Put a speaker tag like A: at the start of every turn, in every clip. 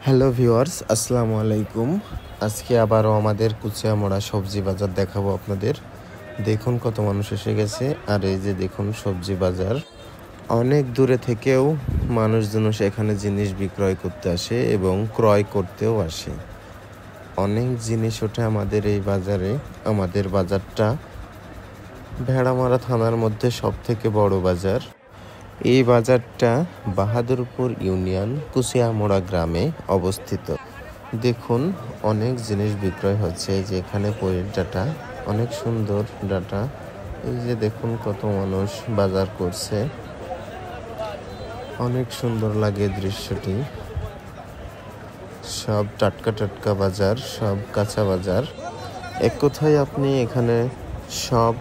A: Hello viewers, আসসালামু আলাইকুম। আজকে আবারও আমাদের কুচিয়ামোড়া সবজি বাজার দেখাবো আপনাদের। দেখুন কত মানুষ এসে গেছে। আর এই যে দেখুন সবজি বাজার, অনেক দূরে থেকেও মানুষজন এখানে জিনিস বিক্রয় করতে আসে এবং ক্রয় করতেও আসে। অনেক জিনিস ওঠে আমাদের এই বাজারে। আমাদের বাজারটা ভেড়ামারা থানার মধ্যে সব থেকে বড় বাজার। এই বাজারটা বাহাদুরপুর ইউনিয়ন কুচিয়ামোড়া গ্রামে অবস্থিত। দেখুন অনেক জিনিস বিক্রয় হচ্ছে। যে এখানে পয়ের ডাটা, অনেক সুন্দর ডাটা। এই যে দেখুন কত মানুষ বাজার করছে, অনেক সুন্দর লাগে দৃশ্যটি। সব টাটকা টাটকা বাজার, সব কাঁচা বাজার। এক কথায় আপনি এখানে সব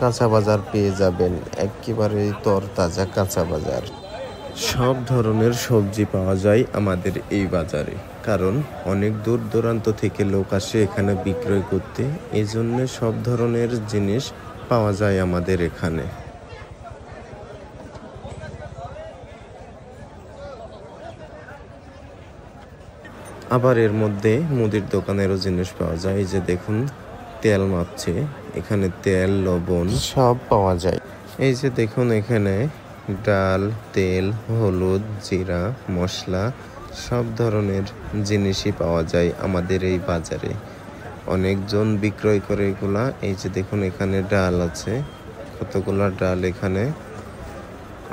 A: কাঁচা বাজার পেয়ে যাবেন, একেবারে তরতাজা কাঁচা বাজার। সব ধরনের সবজি পাওয়া যায় আমাদের এই বাজারে, কারণ অনেক দূর দূরান্ত থেকে লোক আসে এখানে বিক্রয় করতে। এই জন্য সব ধরনের জিনিস পাওয়া যায় আমাদের এখানে। আবার এর মধ্যে মুদির দোকানেরও জিনিস পাওয়া যায়। এই যে দেখুন তেল মাপছে, এখানে তেল লবণ সব পাওয়া যায়। এই যে দেখুন এখানে ডাল, তেল, হলুদ, জিরা, মশলা সব ধরনের জিনিসই পাওয়া যায় আমাদের এই বাজারে। অনেকজন বিক্রয় করে এগুলা। এই যে দেখুন এখানে ডাল আছে, কতগুলা ডাল, এখানে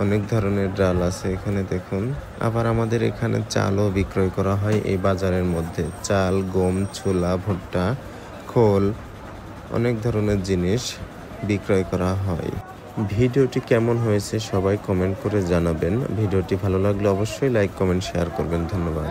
A: অনেক ধরনের ডাল আছে এখানে দেখুন। আবার আমাদের এখানে চালও বিক্রয় করা হয় এই বাজারের মধ্যে। চাল, গম, ছোলা, ভুট্টা, খোল, অনেক ধরনের জিনিস বিক্রয় করা হয়। ভিডিওটি কেমন হয়েছে সবাই কমেন্ট করে জানাবেন। ভিডিওটি ভালো লাগলে অবশ্যই লাইক, কমেন্ট, শেয়ার করবেন। ধন্যবাদ।